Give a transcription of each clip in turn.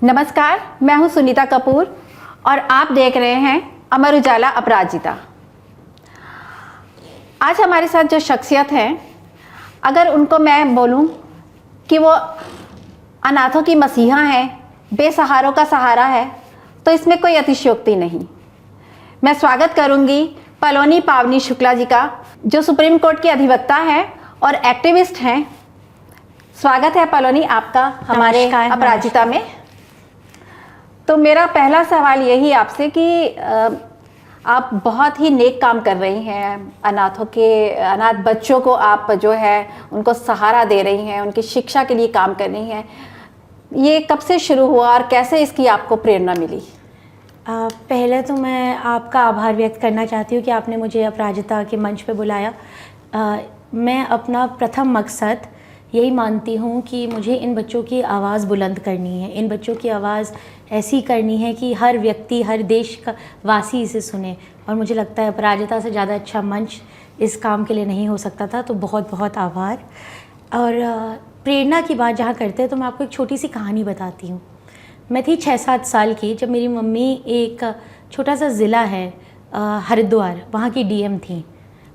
नमस्कार, मैं हूं सुनीता कपूर और आप देख रहे हैं अमर उजाला अपराजिता। आज हमारे साथ जो शख्सियत है, अगर उनको मैं बोलूं कि वो अनाथों की मसीहा है, बेसहारों का सहारा है, तो इसमें कोई अतिशयोक्ति नहीं। मैं स्वागत करूंगी पलोनी पावनी शुक्ला जी का, जो सुप्रीम कोर्ट के अधिवक्ता हैं और एक्टिविस्ट हैं। स्वागत है पलोनी आपका हमारे अपराजिता में। तो मेरा पहला सवाल यही आपसे कि आप बहुत ही नेक काम कर रही हैं, अनाथ बच्चों को आप जो है उनको सहारा दे रही हैं, उनकी शिक्षा के लिए काम कर रही हैं। ये कब से शुरू हुआ और कैसे इसकी आपको प्रेरणा मिली? पहले तो मैं आपका आभार व्यक्त करना चाहती हूँ कि आपने मुझे अपराजिता के मंच पे बुलाया। मैं अपना प्रथम मकसद यही मानती हूँ कि मुझे इन बच्चों की आवाज़ बुलंद करनी है, इन बच्चों की आवाज़ ऐसी करनी है कि हर व्यक्ति, हर देश का वासी इसे सुने। और मुझे लगता है अपराजिता से ज़्यादा अच्छा मंच इस काम के लिए नहीं हो सकता था, तो बहुत बहुत आभार। और प्रेरणा की बात जहाँ करते हैं तो मैं आपको एक छोटी सी कहानी बताती हूँ। मैं थी 6-7 साल की जब मेरी मम्मी एक छोटा सा ज़िला है हरिद्वार, वहाँ की डीएम थी।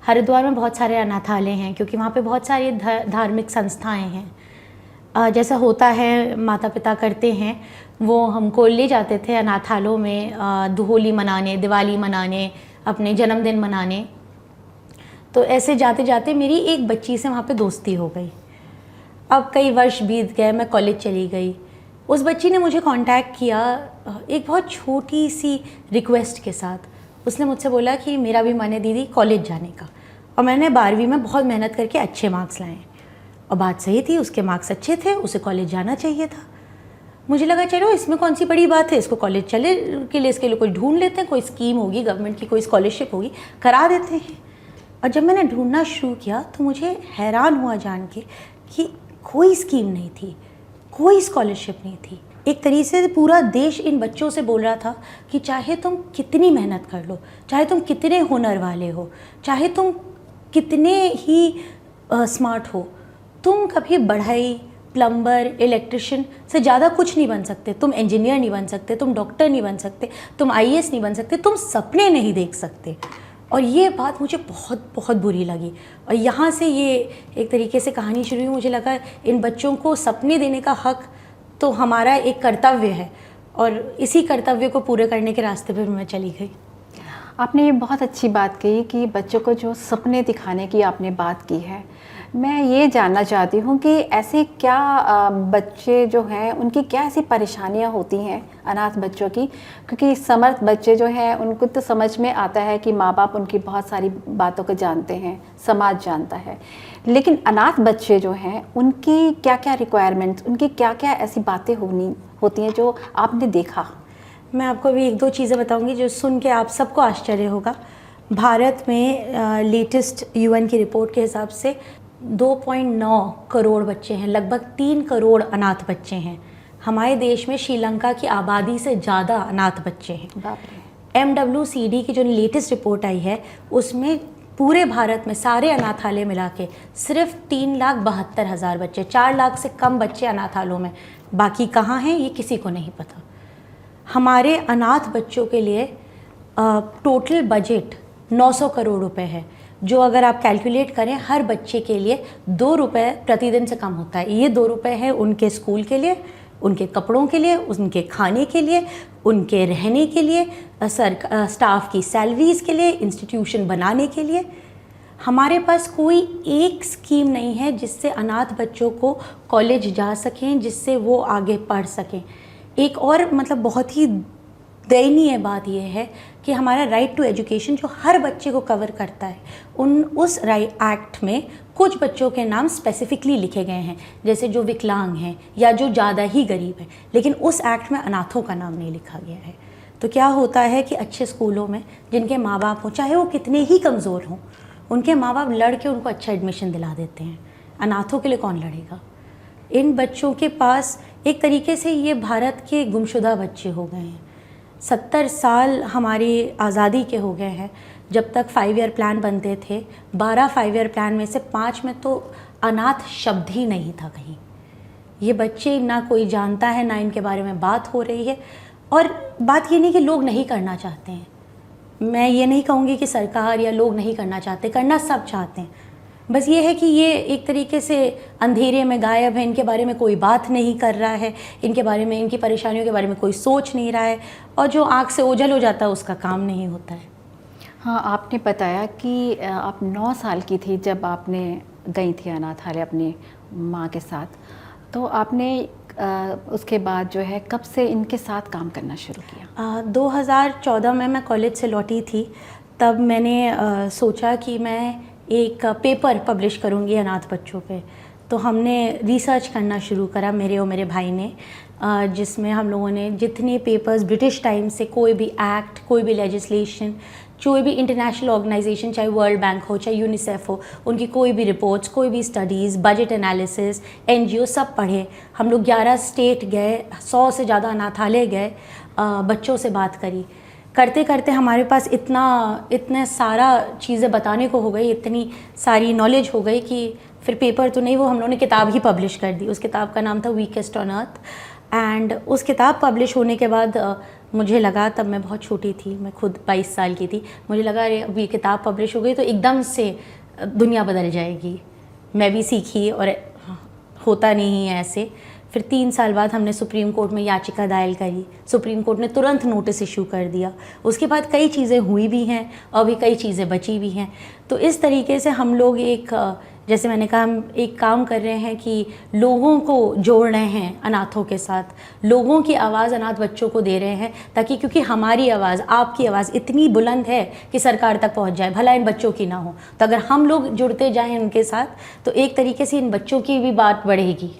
हरिद्वार में बहुत सारे अनाथालय हैं क्योंकि वहाँ पे बहुत सारी धार्मिक संस्थाएं हैं। जैसा होता है माता पिता करते हैं, वो हमको ले जाते थे अनाथालयों में होली मनाने, दिवाली मनाने, अपने जन्मदिन मनाने। तो ऐसे जाते जाते मेरी एक बच्ची से वहाँ पे दोस्ती हो गई। अब कई वर्ष बीत गए, मैं कॉलेज चली गई। उस बच्ची ने मुझे कांटेक्ट किया एक बहुत छोटी सी रिक्वेस्ट के साथ। उसने मुझसे बोला कि मेरा भी मन है दीदी कॉलेज जाने का। और मैंने 12वीं में बहुत मेहनत करके अच्छे मार्क्स लाए और बात सही थी, उसके मार्क्स अच्छे थे, उसे कॉलेज जाना चाहिए था। मुझे लगा चलो इसमें कौन सी बड़ी बात है, इसको कॉलेज चले के लिए इसके लिए कोई ढूंढ लेते हैं, कोई स्कीम होगी गवर्नमेंट की, कोई स्कॉलरशिप होगी, करा देते हैं। और जब मैंने ढूंढना शुरू किया तो मुझे हैरान हुआ जान के कि कोई स्कीम नहीं थी, कोई स्कॉलरशिप नहीं थी। एक तरीके से पूरा देश इन बच्चों से बोल रहा था कि चाहे तुम कितनी मेहनत कर लो, चाहे तुम कितने हुनर वाले हो, चाहे तुम कितने ही स्मार्ट हो, तुम कभी बढ़ई, प्लम्बर, इलेक्ट्रिशियन से ज़्यादा कुछ नहीं बन सकते। तुम इंजीनियर नहीं बन सकते, तुम डॉक्टर नहीं बन सकते, तुम आईएएस नहीं बन सकते, तुम सपने नहीं देख सकते। और ये बात मुझे बहुत बहुत बुरी लगी। और यहाँ से ये एक तरीके से कहानी शुरू हुई। मुझे लगा इन बच्चों को सपने देने का हक तो हमारा एक कर्तव्य है, और इसी कर्तव्य को पूरे करने के रास्ते पर मैं चली गई। आपने ये बहुत अच्छी बात कही कि बच्चों को जो सपने दिखाने की आपने बात की है। मैं ये जानना चाहती हूँ कि ऐसे क्या बच्चे जो हैं उनकी क्या ऐसी परेशानियाँ होती हैं अनाथ बच्चों की, क्योंकि समर्थ बच्चे जो हैं उनको तो समझ में आता है कि माँ बाप उनकी बहुत सारी बातों को जानते हैं, समाज जानता है, लेकिन अनाथ बच्चे जो हैं उनकी क्या क्या रिक्वायरमेंट्स, उनकी क्या क्या ऐसी बातें होती हैं जो आपने देखा? मैं आपको अभी 1-2 चीज़ें बताऊंगी जो सुन के आप सबको आश्चर्य होगा। भारत में लेटेस्ट यूएन की रिपोर्ट के हिसाब से 2.9 करोड़ बच्चे हैं, लगभग 3 करोड़ अनाथ बच्चे हैं। हमारे देश में श्रीलंका की आबादी से ज़्यादा अनाथ बच्चे हैं। MWCD की जो लेटेस्ट रिपोर्ट आई है उसमें पूरे भारत में सारे अनाथालय मिला के सिर्फ 3,72,000 बच्चे, 4 लाख से कम बच्चे अनाथालयों में। बाकी कहाँ हैं ये किसी को नहीं पता। हमारे अनाथ बच्चों के लिए टोटल बजट 900 करोड़ रुपए है, जो अगर आप कैलकुलेट करें हर बच्चे के लिए 2 रुपये प्रतिदिन से कम होता है। ये 2 रुपये है उनके स्कूल के लिए, उनके कपड़ों के लिए, उनके खाने के लिए, उनके रहने के लिए, स्टाफ की सैलरीज़ के लिए, इंस्टीट्यूशन बनाने के लिए। हमारे पास कोई एक स्कीम नहीं है जिससे अनाथ बच्चों को कॉलेज जा सकें, जिससे वो आगे पढ़ सकें। एक और बहुत ही दयनीय बात यह है कि हमारा राइट टू एजुकेशन जो हर बच्चे को कवर करता है, उस एक्ट में कुछ बच्चों के नाम स्पेसिफिकली लिखे गए हैं, जैसे जो विकलांग हैं या जो ज़्यादा ही गरीब हैं, लेकिन उस एक्ट में अनाथों का नाम नहीं लिखा गया है। तो क्या होता है कि अच्छे स्कूलों में जिनके माँ बाप हों, चाहे वो कितने ही कमज़ोर हों, उनके माँ बाप लड़ के उनको अच्छा एडमिशन दिला देते हैं। अनाथों के लिए कौन लड़ेगा? इन बच्चों के पास एक तरीके से ये भारत के गुमशुदा बच्चे हो गए हैं। 70 साल हमारी आज़ादी के हो गए हैं। जब तक 5 ईयर प्लान बनते थे, 12 5 ईयर प्लान में से 5 में तो अनाथ शब्द ही नहीं था कहीं। ये बच्चे ना कोई जानता है, ना इनके बारे में बात हो रही है। और बात ये नहीं कि लोग नहीं करना चाहते हैं, मैं ये नहीं कहूँगी कि सरकार या लोग नहीं करना चाहते, करना सब चाहते हैं, बस ये है कि ये एक तरीके से अंधेरे में गायब है, इनके बारे में कोई बात नहीं कर रहा है, इनके बारे में, इनकी परेशानियों के बारे में कोई सोच नहीं रहा है, और जो आँख से ओझल हो जाता है उसका काम नहीं होता है। हाँ, आपने बताया कि आप 9 साल की थी जब आपने गई थी अनाथालय अपनी माँ के साथ, तो आपने उसके बाद जो है कब से इनके साथ काम करना शुरू किया? 2014 में मैं कॉलेज से लौटी थी, तब मैंने सोचा कि मैं एक पेपर पब्लिश करूँगी अनाथ बच्चों पे। तो हमने रिसर्च करना शुरू करा, मेरे और मेरे भाई ने, जिसमें हम लोगों ने जितने पेपर्स ब्रिटिश टाइम से, कोई भी एक्ट, कोई भी लेजिस्लेशन, कोई भी इंटरनेशनल ऑर्गेनाइजेशन, चाहे वर्ल्ड बैंक हो, चाहे यूनिसेफ हो, उनकी कोई भी रिपोर्ट्स, कोई भी स्टडीज़, बजट एनालिसिस, NGO, सब पढ़े। हम लोग 11 स्टेट गए, 100 से ज़्यादा अनाथालय गए, बच्चों से बात करी। करते करते हमारे पास इतने सारा चीज़ें बताने को हो गई, इतनी सारी नॉलेज हो गई कि फिर पेपर तो नहीं, वो हम लोगों ने किताब ही पब्लिश कर दी। उस किताब का नाम था वीकेस्ट ऑन अर्थ। एंड उस किताब पब्लिश होने के बाद मुझे लगा, तब मैं बहुत छोटी थी, मैं खुद 22 साल की थी, मुझे लगा अरे अब ये किताब पब्लिश हो गई तो एकदम से दुनिया बदल जाएगी। मैं भी सीखी और होता नहीं है ऐसे। फिर 3 साल बाद हमने सुप्रीम कोर्ट में याचिका दायर करी, सुप्रीम कोर्ट ने तुरंत नोटिस इशू कर दिया। उसके बाद कई चीज़ें हुई भी हैं और भी कई चीज़ें बची भी हैं। तो इस तरीके से हम लोग एक, जैसे मैंने कहा, हम एक काम कर रहे हैं कि लोगों को जोड़ रहे हैं अनाथों के साथ, लोगों की आवाज़ अनाथ बच्चों को दे रहे हैं, ताकि, क्योंकि हमारी आवाज़, आपकी आवाज़ इतनी बुलंद है कि सरकार तक पहुंच जाए, भला इन बच्चों की ना हो। तो अगर हम लोग जुड़ते जाएं उनके साथ तो एक तरीके से इन बच्चों की भी बात बढ़ेगी।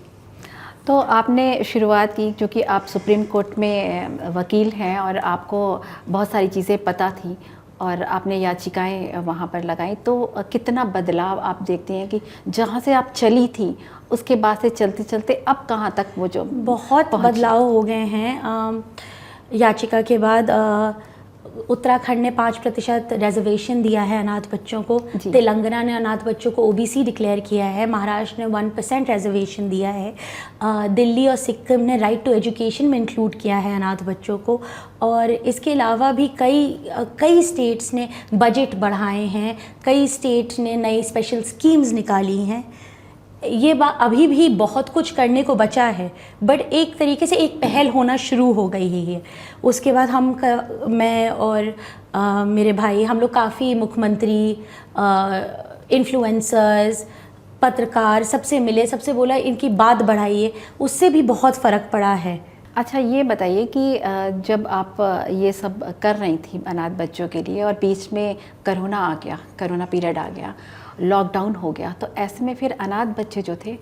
तो आपने शुरुआत की, क्योंकि आप सुप्रीम कोर्ट में वकील हैं और आपको बहुत सारी चीज़ें पता थी और आपने याचिकाएं वहाँ पर लगाई, तो कितना बदलाव आप देखते हैं कि जहाँ से आप चली थी उसके बाद से चलते चलते अब कहाँ तक वो जो बहुत बदलाव हो गए हैं। याचिका के बाद उत्तराखंड ने 5% रिजर्वेशन दिया है अनाथ बच्चों को, तेलंगाना ने अनाथ बच्चों को OBC डिक्लेयर किया है, महाराष्ट्र ने 1% रिजर्वेशन दिया है, दिल्ली और सिक्किम ने राइट टू एजुकेशन में इंक्लूड किया है अनाथ बच्चों को, और इसके अलावा भी कई स्टेट्स ने बजट बढ़ाए हैं, कई स्टेट ने नई स्पेशल स्कीम्स निकाली हैं। ये बात अभी भी बहुत कुछ करने को बचा है, बट एक तरीके से एक पहल होना शुरू हो गई है। उसके बाद मैं और मेरे भाई, हम लोग काफ़ी मुख्यमंत्री, इन्फ्लुएंसर्स, पत्रकार, सबसे मिले, सबसे बोला इनकी बात बढ़ाइए, उससे भी बहुत फ़र्क पड़ा है। अच्छा, ये बताइए कि जब आप ये सब कर रही थी अनाथ बच्चों के लिए और बीच में कोरोना आ गया, कोरोना पीरियड आ गया, लॉकडाउन हो गया, तो ऐसे में फिर अनाथ बच्चे जो थे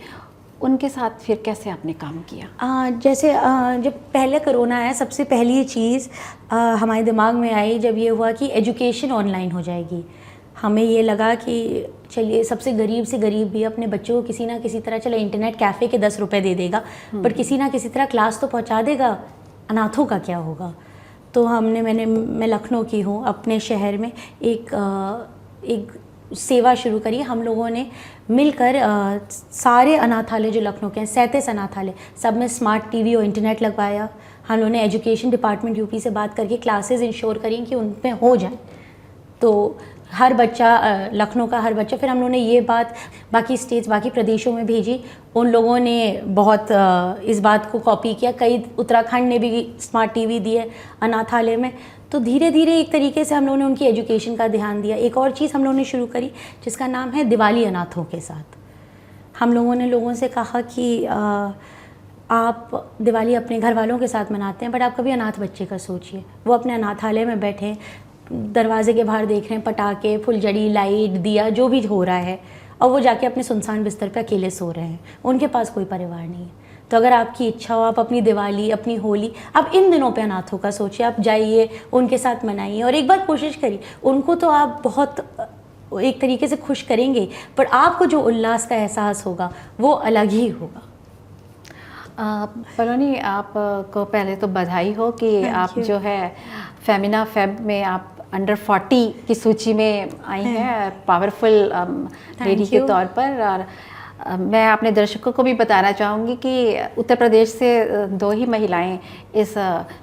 उनके साथ फिर कैसे आपने काम किया? जैसे जब पहले कोरोना आया, सबसे पहली चीज़ हमारे दिमाग में आई जब ये हुआ कि एजुकेशन ऑनलाइन हो जाएगी। हमें ये लगा कि चलिए, सबसे गरीब से गरीब भी अपने बच्चों को किसी ना किसी तरह, चलो इंटरनेट कैफ़े के 10 रुपये दे देगा, पर किसी ना किसी तरह क्लास तो पहुंचा देगा, अनाथों का क्या होगा। तो मैं लखनऊ की हूँ, अपने शहर में एक सेवा शुरू करी। हम लोगों ने मिलकर सारे अनाथालय जो लखनऊ के हैं, 37 अनाथालय, सब में स्मार्ट TV और इंटरनेट लगवाया। हम लोगों ने एजुकेशन डिपार्टमेंट UP से बात करके क्लासेस इंश्योर करी कि उन पे हो जाए, तो हर बच्चा, लखनऊ का हर बच्चा, फिर हम लोगों ने ये बात बाकी स्टेट्स, बाकी प्रदेशों में भेजी। उन लोगों ने बहुत इस बात को कॉपी किया। कई, उत्तराखंड ने भी स्मार्ट TV दिए अनाथालय में। तो धीरे धीरे एक तरीके से हम लोगों ने उनकी एजुकेशन का ध्यान दिया। एक और चीज़ हम लोगों ने शुरू करी जिसका नाम है दिवाली अनाथों के साथ। हम लोगों ने लोगों से कहा कि आप दिवाली अपने घर वालों के साथ मनाते हैं, बट आप कभी अनाथ बच्चे का सोचिए। वो अपने अनाथालय में बैठे, दरवाजे के बाहर देख रहे हैं पटाखे, फुलझड़ी, लाइट, दिया, जो भी हो रहा है, और वो जाके अपने सुनसान बिस्तर पे अकेले सो रहे हैं। उनके पास कोई परिवार नहीं है। तो अगर आपकी इच्छा हो, आप अपनी दिवाली, अपनी होली, आप इन दिनों पे अनाथों का सोचिए, आप जाइए, उनके साथ मनाइए, और एक बार कोशिश करिए। उनको तो आप बहुत एक तरीके से खुश करेंगे, पर आपको जो उल्लास का एहसास होगा वो अलग ही होगा। पलोनी, आपको पहले तो बधाई हो कि आप जो है फेमिना फेब में आप अंडर 40 की सूची में आई हैं, पावरफुल लेडी के तौर पर। और मैं अपने दर्शकों को भी बताना चाहूँगी कि उत्तर प्रदेश से 2 ही महिलाएं इस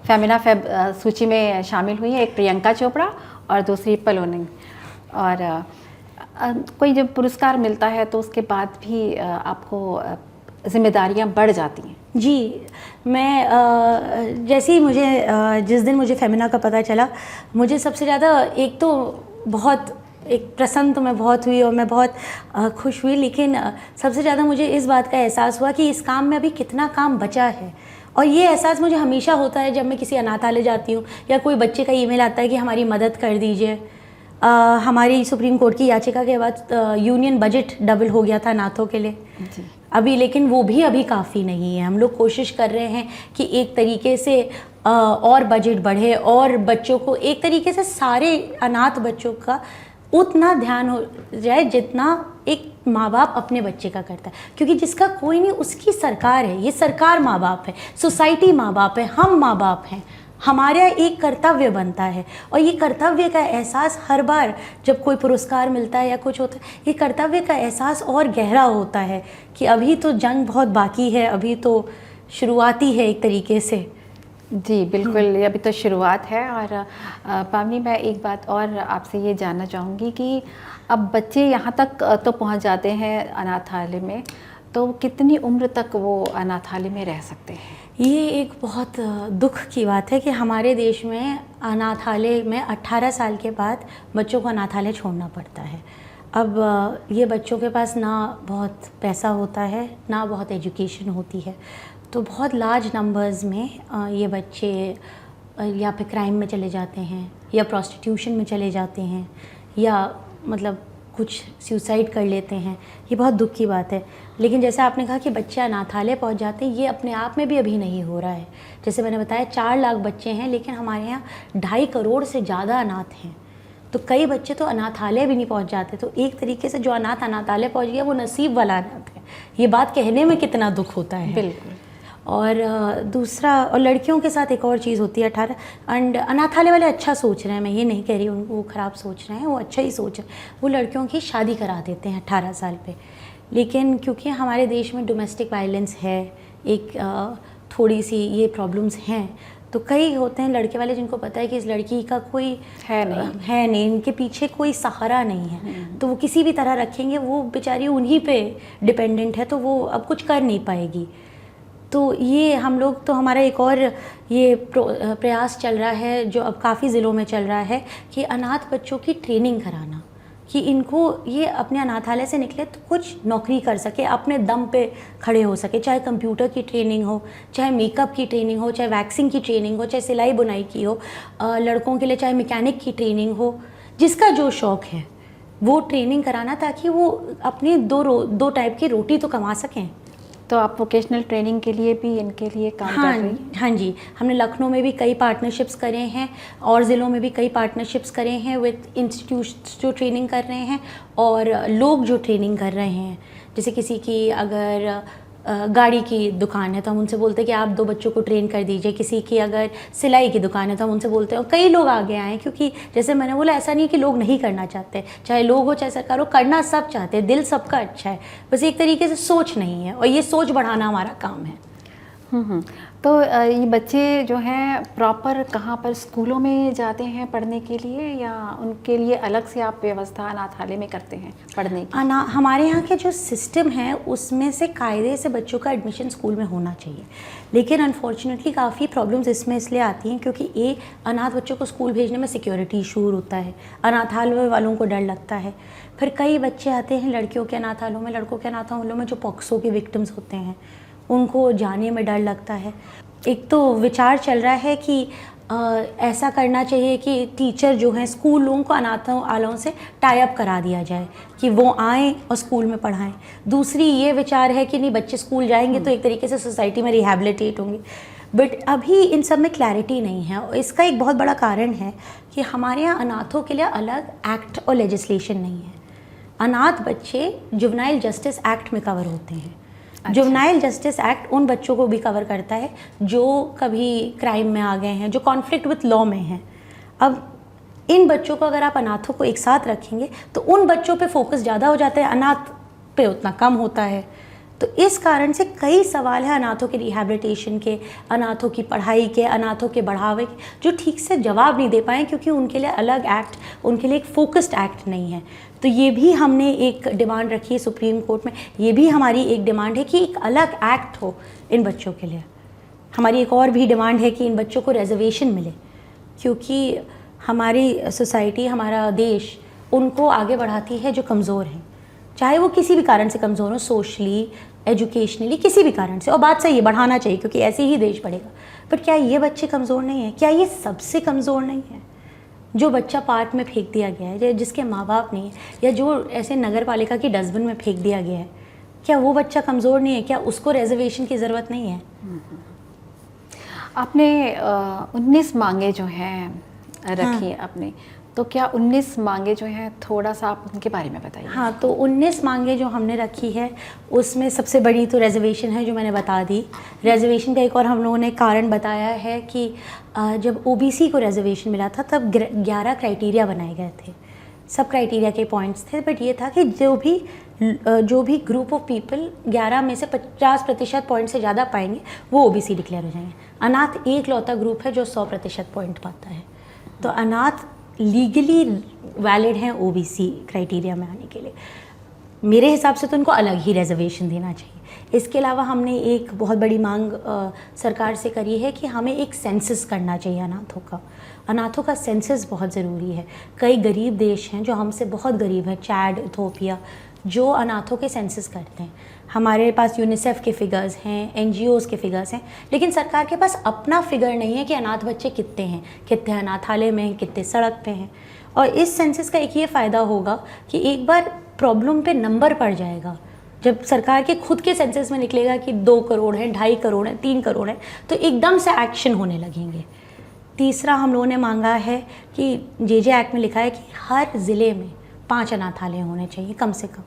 फेमिना फेब सूची में शामिल हुई हैं, एक प्रियंका चोपड़ा और दूसरी पलोनिंग। और कोई जब पुरस्कार मिलता है तो उसके बाद भी आपको जिम्मेदारियां बढ़ जाती हैं। जी, मैं जैसे ही मुझे जिस दिन मुझे फेमिना का पता चला, मुझे सबसे ज़्यादा एक तो बहुत एक प्रसन्न तो मैं बहुत हुई और मैं बहुत खुश हुई, लेकिन सबसे ज़्यादा मुझे इस बात का एहसास हुआ कि इस काम में अभी कितना काम बचा है। और ये एहसास मुझे हमेशा होता है जब मैं किसी अनाथालय जाती हूँ या कोई बच्चे का ईमेल आता है कि हमारी मदद कर दीजिए। हमारी सुप्रीम कोर्ट की याचिका के बाद यूनियन बजट डबल हो गया था अनाथों के लिए जी। अभी, लेकिन वो भी अभी काफ़ी नहीं है। हम लोग कोशिश कर रहे हैं कि एक तरीके से और बजट बढ़े और बच्चों को एक तरीके से सारे अनाथ बच्चों का उतना ध्यान हो जाए जितना एक माँ बाप अपने बच्चे का करता है, क्योंकि जिसका कोई नहीं उसकी सरकार है। ये सरकार माँ बाप है, सोसाइटी माँ बाप है, हम माँ बाप हैं। हमारा एक कर्तव्य बनता है और ये कर्तव्य का एहसास हर बार जब कोई पुरस्कार मिलता है या कुछ होता है, ये कर्तव्य का एहसास और गहरा होता है कि अभी तो जंग बहुत बाकी है, अभी तो शुरुआती है एक तरीके से। जी बिल्कुल, ये अभी तो शुरुआत है। और पावनी, मैं एक बात और आपसे ये जानना चाहूँगी कि अब बच्चे यहाँ तक तो पहुँच जाते हैं अनाथालय में, तो कितनी उम्र तक वो अनाथालय में रह सकते हैं? ये एक बहुत दुख की बात है कि हमारे देश में अनाथालय में 18 साल के बाद बच्चों को अनाथालय छोड़ना पड़ता है। अब ये बच्चों के पास ना बहुत पैसा होता है, ना बहुत एजुकेशन होती है, तो बहुत लार्ज नंबर्स में ये बच्चे या फिर क्राइम में चले जाते हैं या प्रोस्टिट्यूशन में चले जाते हैं या मतलब कुछ सुसाइड कर लेते हैं। ये बहुत दुख की बात है। लेकिन जैसे आपने कहा कि बच्चे अनाथालय पहुंच जाते हैं, ये अपने आप में भी अभी नहीं हो रहा है। जैसे मैंने बताया 4 लाख बच्चे हैं, लेकिन हमारे यहाँ 2.5 करोड़ से ज़्यादा अनाथ हैं, तो कई बच्चे तो अनाथालय भी नहीं पहुंच जाते। तो एक तरीके से जो अनाथ अनाथालय पहुंच गया वो नसीब वाला अनाथ है। ये बात कहने में कितना दुख होता है। बिल्कुल। और दूसरा, और लड़कियों के साथ एक और चीज़ होती है 18 एंड अनाथालय वाले अच्छा सोच रहे हैं, मैं ये नहीं कह रही हूँ वो ख़राब सोच रहे हैं, वो अच्छा ही सोच रहे हैं। वो लड़कियों की शादी करा देते हैं 18 साल पे, लेकिन क्योंकि हमारे देश में डोमेस्टिक वायलेंस है, एक थोड़ी सी ये प्रॉब्लम्स हैं, तो कई होते हैं लड़के वाले जिनको पता है कि इस लड़की का कोई है नहीं, इनके पीछे कोई सहारा नहीं है, तो वो किसी भी तरह रखेंगे, वो बेचारी उन्हीं पे डिपेंडेंट है, तो वो अब कुछ कर नहीं पाएगी। तो ये हम लोग तो हमारा एक और ये प्रयास चल रहा है जो अब काफ़ी ज़िलों में चल रहा है कि अनाथ बच्चों की ट्रेनिंग कराना, कि इनको ये अपने अनाथालय से निकले तो कुछ नौकरी कर सके, अपने दम पे खड़े हो सके, चाहे कंप्यूटर की ट्रेनिंग हो, चाहे मेकअप की ट्रेनिंग हो, चाहे वैक्सिंग की ट्रेनिंग हो, चाहे सिलाई बुनाई की हो, लड़कों के लिए चाहे मैकेनिक की ट्रेनिंग हो, जिसका जो शौक़ है वो ट्रेनिंग कराना, ताकि वो अपनी दो टाइप की रोटी तो कमा सकें। तो आप वोकेशनल ट्रेनिंग के लिए भी इनके लिए काम कर रही हैं? हाँ जी, हमने लखनऊ में भी कई पार्टनरशिप्स करे हैं और ज़िलों में भी कई पार्टनरशिप्स करे हैं विद इंस्टीट्यूट्स जो ट्रेनिंग कर रहे हैं और लोग जो ट्रेनिंग कर रहे हैं। जैसे किसी की अगर गाड़ी की दुकान है तो हम उनसे बोलते हैं कि आप 2 बच्चों को ट्रेन कर दीजिए। किसी की अगर सिलाई की दुकान है तो हम उनसे बोलते हैं, और कई लोग आगे आए हैं, क्योंकि जैसे मैंने बोला ऐसा नहीं कि लोग नहीं करना चाहते, चाहे लोग हो चाहे सरकार हो, करना सब चाहते हैं, दिल सबका अच्छा है, बस एक तरीके से सोच नहीं है, और ये सोच बढ़ाना हमारा काम है। तो ये बच्चे जो हैं प्रॉपर कहाँ पर स्कूलों में जाते हैं पढ़ने के लिए, या उनके लिए अलग से आप व्यवस्था अनाथालय में करते हैं पढ़ने की? हमारे यहाँ के जो सिस्टम है उसमें से कायदे से बच्चों का एडमिशन स्कूल में होना चाहिए, लेकिन अनफॉर्चुनेटली काफ़ी प्रॉब्लम्स इसमें इसलिए आती हैं क्योंकि अनाथ बच्चों को स्कूल भेजने में सिक्योरिटी इशू होता है, अनाथालय वालों को डर लगता है। फिर कई बच्चे आते हैं लड़कियों के अनाथालयों में, लड़कों के अनाथालयों में जो पॉक्सो के विक्टिम्स होते हैं, उनको जाने में डर लगता है। एक तो विचार चल रहा है कि ऐसा करना चाहिए कि टीचर जो हैं स्कूलों को अनाथालयों से टाई अप करा दिया जाए कि वो आएँ और स्कूल में पढ़ाएं। दूसरी ये विचार है कि नहीं, बच्चे स्कूल जाएंगे तो एक तरीके से सोसाइटी में रिहैबिलिटेट होंगे, बट अभी इन सब में क्लैरिटी नहीं है। और इसका एक बहुत बड़ा कारण है कि हमारे यहाँ अनाथों के लिए अलग एक्ट और लेजिस्लेशन नहीं है। अनाथ बच्चे जुवेनाइल जस्टिस एक्ट में कवर होते हैं। अच्छा। जुवेनाइल जस्टिस एक्ट उन बच्चों को भी कवर करता है जो कभी क्राइम में आ गए हैं, जो कॉन्फ्लिक्ट विथ लॉ में हैं। अब इन बच्चों को अगर आप अनाथों को एक साथ रखेंगे तो उन बच्चों पे फोकस ज़्यादा हो जाता है, अनाथ पे उतना कम होता है। तो इस कारण से कई सवाल हैं अनाथों के रिहैबिलिटेशन के, अनाथों की पढ़ाई के, अनाथों के बढ़ावे के, जो ठीक से जवाब नहीं दे पाए क्योंकि उनके लिए अलग एक्ट, उनके लिए एक फोकस्ड एक्ट नहीं है। तो ये भी हमने एक डिमांड रखी है सुप्रीम कोर्ट में, ये भी हमारी एक डिमांड है कि एक अलग एक्ट हो इन बच्चों के लिए। हमारी एक और भी डिमांड है कि इन बच्चों को रिजर्वेशन मिले, क्योंकि हमारी सोसाइटी, हमारा देश उनको आगे बढ़ाती है जो कमज़ोर हैं, चाहे वो किसी भी कारण से कमज़ोर हो, सोशली, एजुकेशनली, किसी भी कारण से। और बात सही है, बढ़ाना चाहिए क्योंकि ऐसे ही देश बढ़ेगा। पर क्या ये बच्चे कमज़ोर नहीं हैं? क्या ये सबसे कमज़ोर नहीं है? जो बच्चा पार्क में फेंक दिया गया है, जिसके माँ बाप नहीं है, या जो ऐसे नगर पालिका की डस्टबिन में फेंक दिया गया है, क्या वो बच्चा कमज़ोर नहीं है? क्या उसको रिजर्वेशन की ज़रूरत नहीं है? आपने 19 मांगे जो हैं रखी आपने, तो क्या 19 मांगे जो हैं, थोड़ा सा आप उनके बारे में बताइए। हाँ, तो 19 मांगे जो हमने रखी है उसमें सबसे बड़ी तो रिजर्वेशन है, जो मैंने बता दी। रिजर्वेशन का एक और हम लोगों ने कारण बताया है कि जब ओबीसी को रिजर्वेशन मिला था तब 11 क्राइटेरिया बनाए गए थे। सब क्राइटेरिया के पॉइंट्स थे, बट ये था कि जो भी ग्रुप ऑफ पीपल 11 में से 50% पॉइंट से ज़्यादा पाएंगे वो ओबीसी डिक्लेयर हो जाएंगे। अनाथ एक लौता ग्रुप है जो 100% पॉइंट पाता है। तो अनाथ लीगली वैलिड हैं ओबीसी क्राइटेरिया में आने के लिए। मेरे हिसाब से तो उनको अलग ही रिजर्वेशन देना चाहिए। इसके अलावा हमने एक बहुत बड़ी मांग सरकार से करी है कि हमें एक सेंसस करना चाहिए अनाथों का। अनाथों का सेंसस बहुत ज़रूरी है। कई गरीब देश हैं जो हमसे बहुत गरीब हैं, चैड, इथोपिया, जो अनाथों के सेंसस करते हैं। हमारे पास यूनिसेफ के फिगर्स हैं, एनजीओज़ के फिगर्स हैं, लेकिन सरकार के पास अपना फिगर नहीं है कि अनाथ बच्चे कितने हैं, कितने अनाथालय में हैं, कितने सड़क पे हैं। और इस सेंसस का एक ये फ़ायदा होगा कि एक बार प्रॉब्लम पे नंबर पड़ जाएगा। जब सरकार के खुद के सेंसस में निकलेगा कि 2 करोड़ हैं, 2.5 करोड़ हैं, 3 करोड़ हैं, तो एकदम से एक्शन होने लगेंगे। तीसरा हम लोगों ने मांगा है कि जे एक्ट में लिखा है कि हर ज़िले में 5 अनाथालय होने चाहिए कम से कम।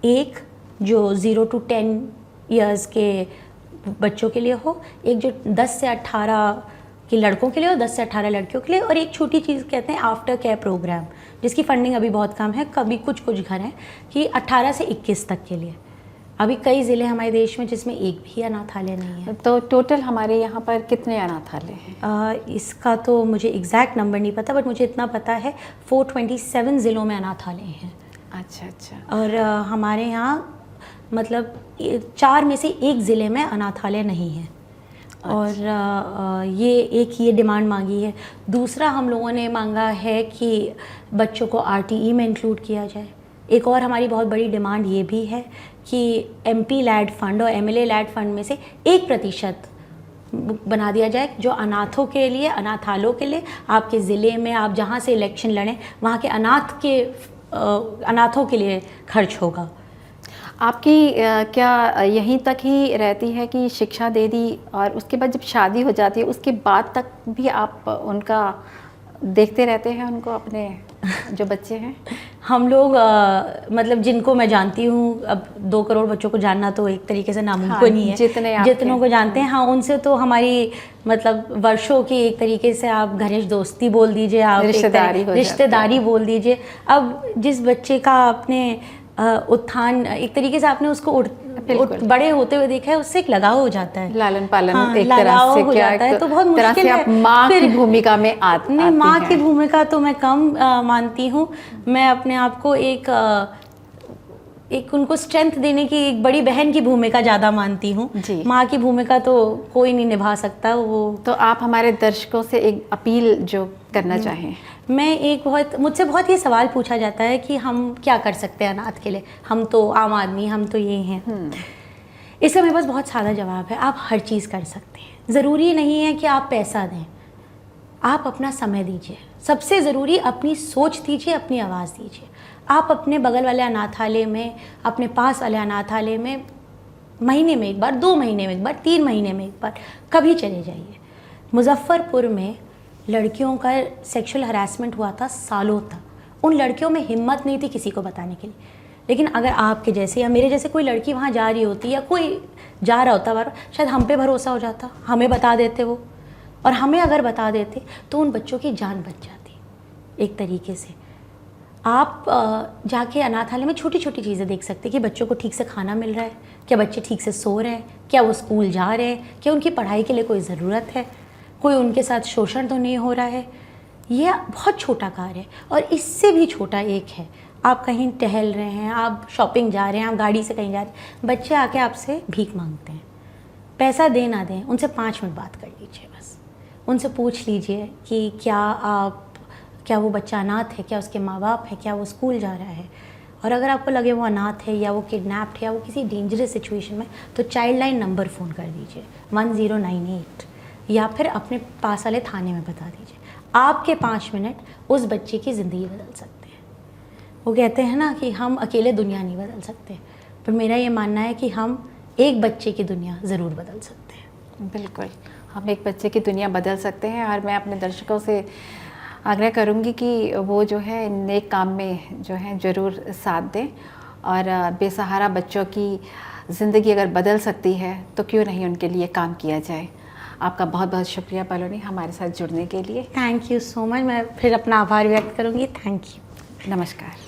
एक जो 0 to 10 ईयर्स के बच्चों के लिए हो, एक जो 10 से 18 के लड़कों के लिए और 10 से 18 लड़कियों के लिए, और एक छोटी चीज़ कहते हैं आफ्टर केयर प्रोग्राम, जिसकी फंडिंग अभी बहुत कम है। कभी कुछ घर हैं कि 18 से 21 तक के लिए। अभी कई ज़िले हमारे देश में जिसमें एक भी अनाथालय नहीं है। तो टोटल हमारे यहाँ पर कितने अनाथालय हैं? इसका तो मुझे एग्जैक्ट नंबर नहीं पता, बट मुझे इतना पता है 427 ज़िलों में अनाथालय हैं। अच्छा। और हमारे यहाँ मतलब 4 में से 1 ज़िले में अनाथालय नहीं है। और ये डिमांड मांगी है। दूसरा हम लोगों ने मांगा है कि बच्चों को आरटीई में इंक्लूड किया जाए। एक और हमारी बहुत बड़ी डिमांड ये भी है कि एमपी लैड फंड और एमएलए लैड फंड में से 1% बना दिया जाए, जो अनाथों के लिए, अनाथालयों के लिए, आपके ज़िले में आप जहाँ से इलेक्शन लड़ें वहाँ के अनाथों के लिए खर्च होगा। आपकी क्या यहीं तक ही रहती है कि शिक्षा दे दी और उसके बाद जब शादी हो जाती है उसके बाद तक भी आप उनका देखते रहते हैं, उनको अपने जो बच्चे हैं? हम लोग मतलब जिनको मैं जानती हूँ, अब 2 करोड़ बच्चों को जानना तो एक तरीके से नामुमकिन ही है। जितनों को जानते हैं, हाँ, उनसे तो हमारी मतलब वर्षों की एक तरीके से आप घनिष्ठ दोस्ती बोल दीजिए, आप रिश्तेदारी बोल दीजिए। अब जिस बच्चे का आपने उत्थान एक तरीके से आपने उसको बड़े होते हुए देखा है, उससे एक लगाव हो जाता है, लालन पालन। हाँ, एक तरह से हो क्या जाता है, तो बहुत तरह मुश्किल से है। आप माँ की भूमिका में आती हैं। माँ की भूमिका तो मैं कम मानती हूँ। मैं अपने आप को एक उनको स्ट्रेंथ देने की एक बड़ी बहन की भूमिका ज़्यादा मानती हूँ। माँ की भूमिका तो कोई नहीं निभा सकता। वो तो आप हमारे दर्शकों से एक अपील जो करना चाहें? मुझसे बहुत ये सवाल पूछा जाता है कि हम क्या कर सकते हैं अनाथ के लिए, हम तो आम आदमी, हम तो ये हैं। इसका मेरे पास बहुत सादा जवाब है, आप हर चीज़ कर सकते हैं। ज़रूरी नहीं है कि आप पैसा दें, आप अपना समय दीजिए। सबसे ज़रूरी अपनी सोच दीजिए, अपनी आवाज़ दीजिए। आप अपने बगल वाले अनाथालय में, अपने पास वाले अनाथालय में महीने में एक बार, 2 महीने में एक बार, 3 महीने में एक बार कभी चले जाइए। मुजफ्फरपुर में लड़कियों का सेक्सुअल हरासमेंट हुआ था सालों तक। उन लड़कियों में हिम्मत नहीं थी किसी को बताने के लिए। लेकिन अगर आपके जैसे या मेरे जैसे कोई लड़की वहाँ जा रही होती या कोई जा रहा होता बार, शायद हम पे भरोसा हो जाता, हमें बता देते वो, और हमें अगर बता देते तो उन बच्चों की जान बच जाती एक तरीके से। आप जाके अनाथालय में छोटी छोटी चीज़ें देख सकते हैं कि बच्चों को ठीक से खाना मिल रहा है, क्या बच्चे ठीक से सो रहे हैं, क्या वो स्कूल जा रहे हैं, क्या उनकी पढ़ाई के लिए कोई ज़रूरत है, कोई उनके साथ शोषण तो नहीं हो रहा है। ये बहुत छोटा कार्य है। और इससे भी छोटा एक है, आप कहीं टहल रहे हैं, आप शॉपिंग जा रहे हैं, आप गाड़ी से कहीं जा रहे हैं, बच्चे आके आपसे भीख मांगते हैं, पैसा दे ना दें, उनसे 5 मिनट बात कर लीजिए बस। उनसे पूछ लीजिए कि क्या वो बच्चा अनाथ है, क्या उसके माँ बाप है, क्या वो स्कूल जा रहा है। और अगर आपको लगे वो अनाथ है या वो किडनैप्ड है या वो किसी डेंजरस सिचुएशन में, तो चाइल्ड लाइन नंबर फ़ोन कर दीजिए 1098, या फिर अपने पास वाले थाने में बता दीजिए। आपके 5 मिनट उस बच्चे की ज़िंदगी बदल सकते हैं। वो कहते हैं ना कि हम अकेले दुनिया नहीं बदल सकते, पर मेरा ये मानना है कि हम एक बच्चे की दुनिया ज़रूर बदल सकते हैं। बिल्कुल, हम एक बच्चे की दुनिया बदल सकते हैं। और मैं अपने दर्शकों से आग्रह करूंगी कि वो जो है नेक काम में जो है ज़रूर साथ दें, और बेसहारा बच्चों की ज़िंदगी अगर बदल सकती है तो क्यों नहीं उनके लिए काम किया जाए। आपका बहुत बहुत शुक्रिया पलोनी हमारे साथ जुड़ने के लिए। Thank you so much. मैं फिर अपना आभार व्यक्त करूँगी। Thank you. नमस्कार।